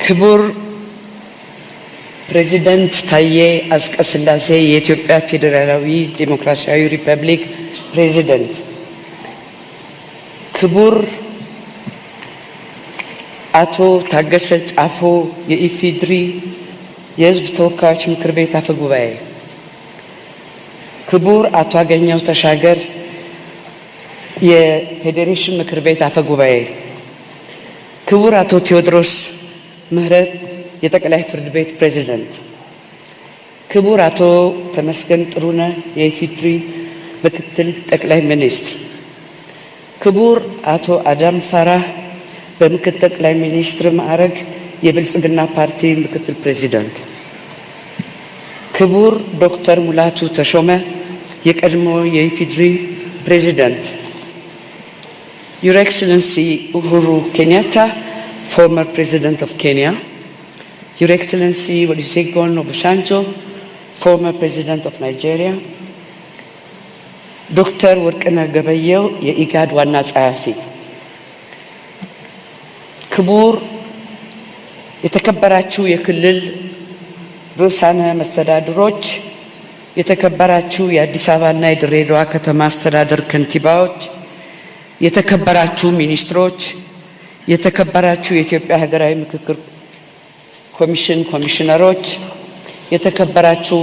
ክቡር ፕሬዚደንት ታዬ አጽቀሥላሴ የኢትዮጵያ ፌዴራላዊ ዴሞክራሲያዊ ሪፐብሊክ ፕሬዚደንት፣ ክቡር አቶ ታገሰ ጫፎ የኢፌዴሪ የሕዝብ ተወካዮች ምክር ቤት አፈ ጉባኤ፣ ክቡር አቶ አገኘሁ ተሻገር የፌዴሬሽን ምክር ቤት አፈ ጉባኤ፣ ክቡር አቶ ቴዎድሮስ ምህረት የጠቅላይ ፍርድ ቤት ፕሬዝዳንት፣ ክቡር አቶ ተመስገን ጥሩነህ የኢፌዴሪ ምክትል ጠቅላይ ሚኒስትር፣ ክቡር አቶ አዳም ፋራህ በምክትል ጠቅላይ ሚኒስትር ማዕረግ የብልጽግና ፓርቲ ምክትል ፕሬዝዳንት፣ ክቡር ዶክተር ሙላቱ ተሾመ የቀድሞ የኢፌዴሪ ፕሬዝዳንት፣ Your Excellency Uhuru Kenyatta, former President of Kenya, Your Excellency Olusegun Obasanjo, former President of Nigeria, Dr. Worቅነህ ገበየሁ የኢጋድ ዋና ጸሐፊ፣ ክቡር የተከበራችሁ የክልል ርዕሳነ መስተዳድሮች፣ የተከበራችሁ የአዲስ አበባና የድሬዳዋ ከተማ አስተዳደር ከንቲባዎች፣ የተከበራችሁ ሚኒስትሮች፣ የተከበራችሁ የኢትዮጵያ ሀገራዊ ምክክር ኮሚሽን ኮሚሽነሮች፣ የተከበራችሁ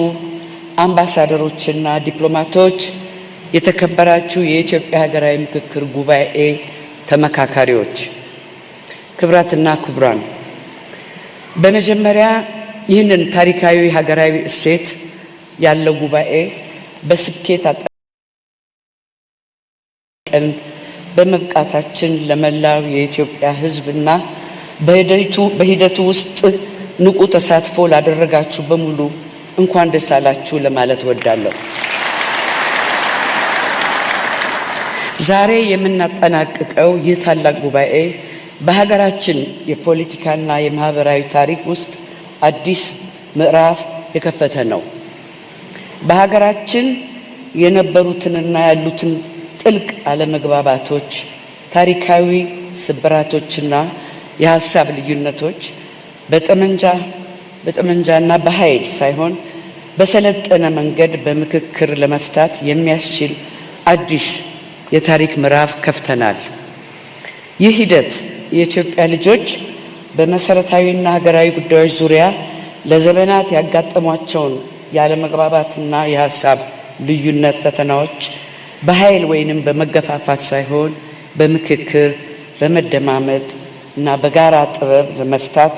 አምባሳደሮችና ዲፕሎማቶች፣ የተከበራችሁ የኢትዮጵያ ሀገራዊ ምክክር ጉባኤ ተመካካሪዎች፣ ክቡራትና ክቡራን፣ በመጀመሪያ ይህንን ታሪካዊ ሀገራዊ እሴት ያለው ጉባኤ በስኬት አጠናቀን በመብቃታችን ለመላው የኢትዮጵያ ሕዝብና በሂደቱ ውስጥ ንቁ ተሳትፎ ላደረጋችሁ በሙሉ እንኳን ደስ አላችሁ ለማለት እወዳለሁ። ዛሬ የምናጠናቅቀው ይህ ታላቅ ጉባኤ በሀገራችን የፖለቲካና የማህበራዊ ታሪክ ውስጥ አዲስ ምዕራፍ የከፈተ ነው። በሀገራችን የነበሩትንና ያሉትን ጥልቅ አለመግባባቶች፣ ታሪካዊ ስብራቶችና የሀሳብ ልዩነቶች በጠመንጃና በኃይል ሳይሆን በሰለጠነ መንገድ በምክክር ለመፍታት የሚያስችል አዲስ የታሪክ ምዕራፍ ከፍተናል። ይህ ሂደት የኢትዮጵያ ልጆች በመሰረታዊና ሀገራዊ ጉዳዮች ዙሪያ ለዘመናት ያጋጠሟቸውን ያለመግባባትና የሀሳብ ልዩነት ፈተናዎች በኃይል ወይንም በመገፋፋት ሳይሆን በምክክር፣ በመደማመጥ እና በጋራ ጥበብ ለመፍታት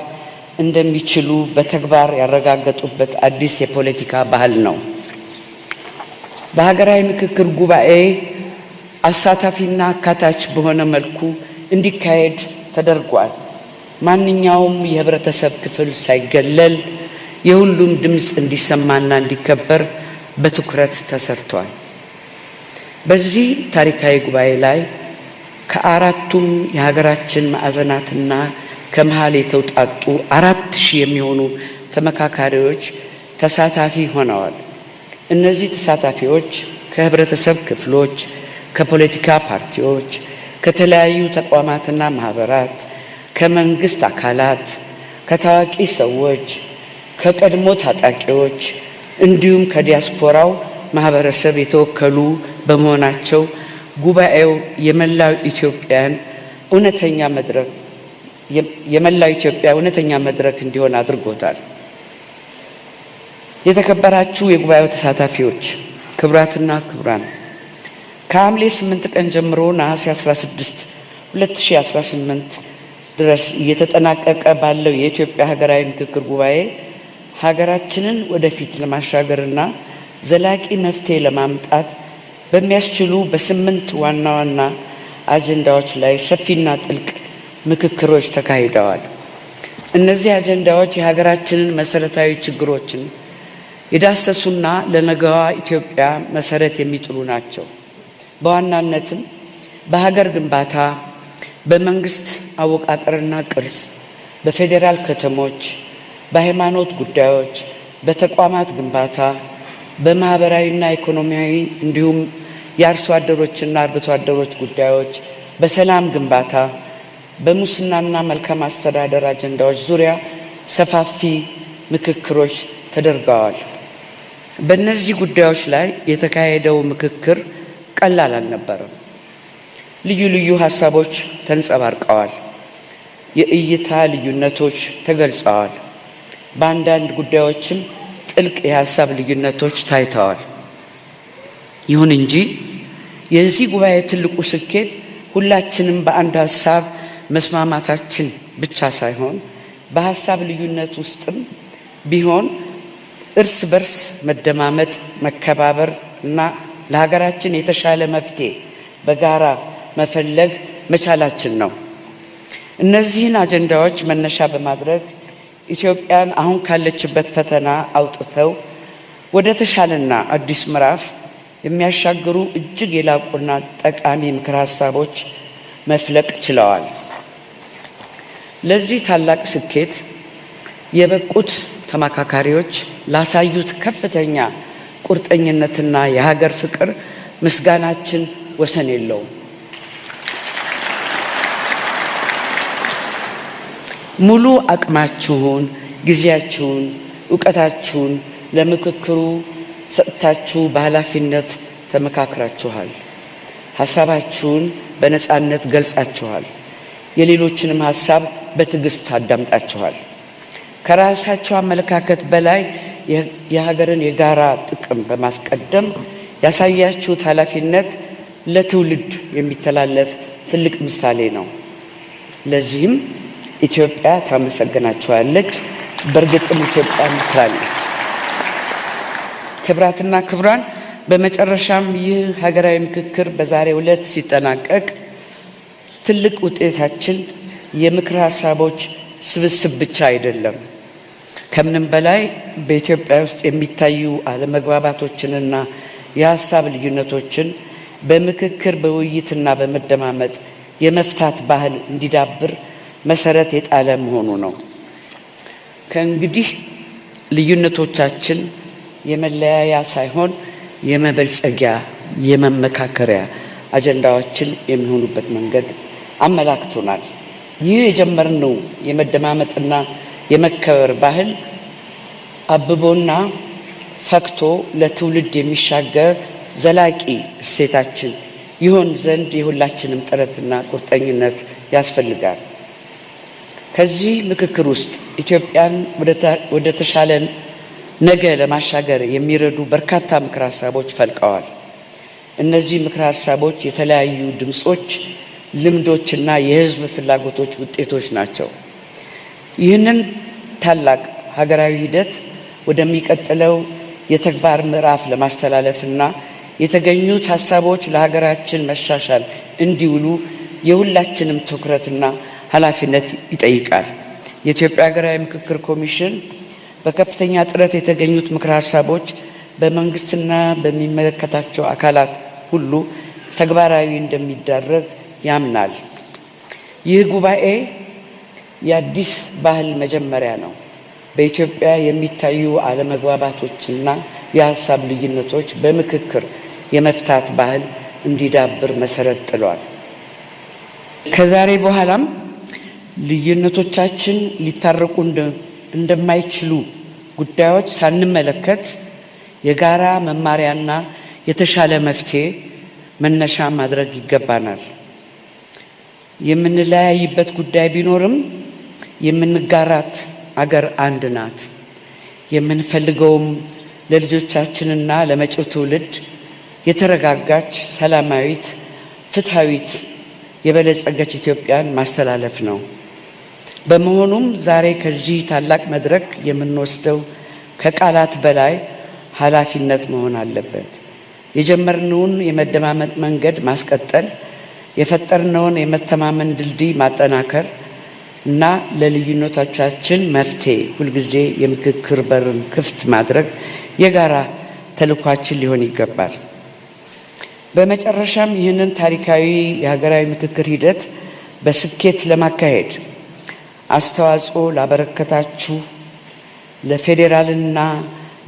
እንደሚችሉ በተግባር ያረጋገጡበት አዲስ የፖለቲካ ባህል ነው። በሀገራዊ ምክክር ጉባኤ አሳታፊና አካታች በሆነ መልኩ እንዲካሄድ ተደርጓል። ማንኛውም የህብረተሰብ ክፍል ሳይገለል የሁሉም ድምፅ እንዲሰማና እንዲከበር በትኩረት ተሰርቷል። በዚህ ታሪካዊ ጉባኤ ላይ ከአራቱም የሀገራችን ማዕዘናትና ከመሃል የተውጣጡ 4000 የሚሆኑ ተመካካሪዎች ተሳታፊ ሆነዋል። እነዚህ ተሳታፊዎች ከህብረተሰብ ክፍሎች፣ ከፖለቲካ ፓርቲዎች፣ ከተለያዩ ተቋማትና ማህበራት፣ ከመንግስት አካላት፣ ከታዋቂ ሰዎች፣ ከቀድሞ ታጣቂዎች እንዲሁም ከዲያስፖራው ማህበረሰብ የተወከሉ በመሆናቸው ጉባኤው የመላው ኢትዮጵያ እውነተኛ መድረክ እንዲሆን አድርጎታል። የተከበራችሁ የጉባኤው ተሳታፊዎች፣ ክቡራትና ክቡራን፣ ከሐምሌ 8 ቀን ጀምሮ ነሐሴ 16 2018 ድረስ እየተጠናቀቀ ባለው የኢትዮጵያ ሀገራዊ ምክክር ጉባኤ ሀገራችንን ወደፊት ለማሻገርና ዘላቂ መፍትሄ ለማምጣት በሚያስችሉ በ8 ዋና ዋና አጀንዳዎች ላይ ሰፊና ጥልቅ ምክክሮች ተካሂደዋል። እነዚህ አጀንዳዎች የሀገራችንን መሰረታዊ ችግሮችን የዳሰሱና ለነገዋ ኢትዮጵያ መሰረት የሚጥሉ ናቸው። በዋናነትም በሀገር ግንባታ፣ በመንግስት አወቃቀርና ቅርጽ፣ በፌዴራል ከተሞች፣ በሃይማኖት ጉዳዮች፣ በተቋማት ግንባታ፣ በማህበራዊና ኢኮኖሚያዊ እንዲሁም የአርሶ አደሮችና አርብቶ አደሮች ጉዳዮች፣ በሰላም ግንባታ፣ በሙስናና መልካም አስተዳደር አጀንዳዎች ዙሪያ ሰፋፊ ምክክሮች ተደርገዋል። በእነዚህ ጉዳዮች ላይ የተካሄደው ምክክር ቀላል አልነበረም። ልዩ ልዩ ሀሳቦች ተንጸባርቀዋል። የእይታ ልዩነቶች ተገልጸዋል። በአንዳንድ ጉዳዮችም ጥልቅ የሀሳብ ልዩነቶች ታይተዋል። ይሁን እንጂ የዚህ ጉባኤ ትልቁ ስኬት ሁላችንም በአንድ ሀሳብ መስማማታችን ብቻ ሳይሆን በሀሳብ ልዩነት ውስጥም ቢሆን እርስ በርስ መደማመጥ፣ መከባበር እና ለሀገራችን የተሻለ መፍትሄ በጋራ መፈለግ መቻላችን ነው። እነዚህን አጀንዳዎች መነሻ በማድረግ ኢትዮጵያን አሁን ካለችበት ፈተና አውጥተው ወደ ተሻለና አዲስ ምዕራፍ የሚያሻግሩ እጅግ የላቁና ጠቃሚ ምክር ሀሳቦች መፍለቅ ችለዋል። ለዚህ ታላቅ ስኬት የበቁት ተመካካሪዎች ላሳዩት ከፍተኛ ቁርጠኝነትና የሀገር ፍቅር ምስጋናችን ወሰን የለውም። ሙሉ አቅማችሁን፣ ጊዜያችሁን፣ እውቀታችሁን ለምክክሩ ሰጥታችሁ በኃላፊነት ተመካክራችኋል። ሀሳባችሁን በነፃነት ገልጻችኋል። የሌሎችንም ሀሳብ በትዕግስት አዳምጣችኋል። ከራሳችሁ አመለካከት በላይ የሀገርን የጋራ ጥቅም በማስቀደም ያሳያችሁት ኃላፊነት ለትውልድ የሚተላለፍ ትልቅ ምሳሌ ነው። ለዚህም ኢትዮጵያ ታመሰግናችኋለች። በእርግጥም ኢትዮጵያ ትላለች። ክብራትና ክብራን፣ በመጨረሻም ይህ ሀገራዊ ምክክር በዛሬው ዕለት ሲጠናቀቅ ትልቅ ውጤታችን የምክር ሀሳቦች ስብስብ ብቻ አይደለም። ከምንም በላይ በኢትዮጵያ ውስጥ የሚታዩ አለመግባባቶችንና የሀሳብ ልዩነቶችን በምክክር በውይይትና በመደማመጥ የመፍታት ባህል እንዲዳብር መሰረት የጣለ መሆኑ ነው። ከእንግዲህ ልዩነቶቻችን የመለያያ ሳይሆን የመበልጸጊያ፣ የመመካከሪያ አጀንዳዎችን የሚሆኑበት መንገድ አመላክቶናል። ይህ የጀመርነው የመደማመጥና የመከበር ባህል አብቦና ፈክቶ ለትውልድ የሚሻገር ዘላቂ እሴታችን ይሆን ዘንድ የሁላችንም ጥረትና ቁርጠኝነት ያስፈልጋል። ከዚህ ምክክር ውስጥ ኢትዮጵያን ወደ ተሻለ ነገ ለማሻገር የሚረዱ በርካታ ምክር ሀሳቦች ፈልቀዋል። እነዚህ ምክር ሀሳቦች የተለያዩ ድምጾች፣ ልምዶችና የሕዝብ ፍላጎቶች ውጤቶች ናቸው። ይህንን ታላቅ ሀገራዊ ሂደት ወደሚቀጥለው የተግባር ምዕራፍ ለማስተላለፍና የተገኙት ሀሳቦች ለሀገራችን መሻሻል እንዲውሉ የሁላችንም ትኩረትና ኃላፊነት ይጠይቃል። የኢትዮጵያ ሀገራዊ ምክክር ኮሚሽን በከፍተኛ ጥረት የተገኙት ምክር ሀሳቦች በመንግስትና በሚመለከታቸው አካላት ሁሉ ተግባራዊ እንደሚደረግ ያምናል። ይህ ጉባኤ የአዲስ ባህል መጀመሪያ ነው። በኢትዮጵያ የሚታዩ አለመግባባቶችና የሀሳብ ልዩነቶች በምክክር የመፍታት ባህል እንዲዳብር መሰረት ጥሏል። ከዛሬ በኋላም ልዩነቶቻችን ሊታረቁ እንደማይችሉ ጉዳዮች ሳንመለከት የጋራ መማሪያና የተሻለ መፍትሄ መነሻ ማድረግ ይገባናል። የምንለያይበት ጉዳይ ቢኖርም የምንጋራት አገር አንድ ናት። የምንፈልገውም ለልጆቻችንና ለመጪው ትውልድ የተረጋጋች፣ ሰላማዊት፣ ፍትሃዊት፣ የበለጸገች ኢትዮጵያን ማስተላለፍ ነው። በመሆኑም ዛሬ ከዚህ ታላቅ መድረክ የምንወስደው ከቃላት በላይ ኃላፊነት መሆን አለበት። የጀመርነውን የመደማመጥ መንገድ ማስቀጠል፣ የፈጠርነውን የመተማመን ድልድይ ማጠናከር እና ለልዩነቶቻችን መፍትሄ ሁልጊዜ የምክክር በርን ክፍት ማድረግ የጋራ ተልዕኳችን ሊሆን ይገባል። በመጨረሻም ይህንን ታሪካዊ የሀገራዊ ምክክር ሂደት በስኬት ለማካሄድ አስተዋጽኦ ላበረከታችሁ ለፌዴራልና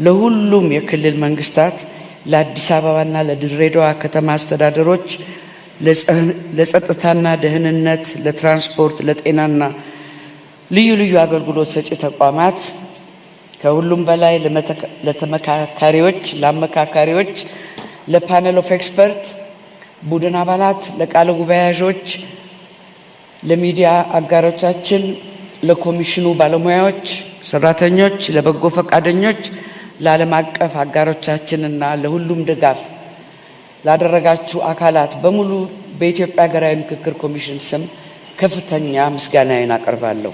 ለሁሉም የክልል መንግስታት፣ ለአዲስ አበባና ለድሬዳዋ ከተማ አስተዳደሮች፣ ለጸጥታና ደህንነት፣ ለትራንስፖርት፣ ለጤናና ልዩ ልዩ አገልግሎት ሰጪ ተቋማት፣ ከሁሉም በላይ ለተመካካሪዎች፣ ለአመካካሪዎች፣ ለፓነል ኦፍ ኤክስፐርት ቡድን አባላት፣ ለቃለ ጉባኤያዦች፣ ለሚዲያ አጋሮቻችን፣ ለኮሚሽኑ ባለሙያዎች፣ ሰራተኞች፣ ለበጎ ፈቃደኞች፣ ለዓለም አቀፍ አጋሮቻችንና ለሁሉም ድጋፍ ላደረጋችሁ አካላት በሙሉ በኢትዮጵያ ሀገራዊ ምክክር ኮሚሽን ስም ከፍተኛ ምስጋናዬን አቀርባለሁ።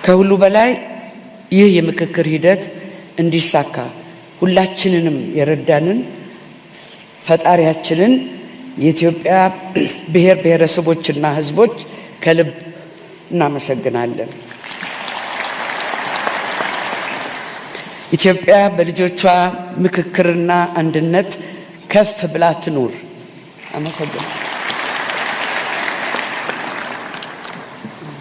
ከሁሉ በላይ ይህ የምክክር ሂደት እንዲሳካ ሁላችንንም የረዳንን ፈጣሪያችንን የኢትዮጵያ ብሔር ብሔረሰቦችና ሕዝቦች ከልብ እናመሰግናለን። ኢትዮጵያ በልጆቿ ምክክርና አንድነት ከፍ ብላ ትኑር። አመሰግናለሁ።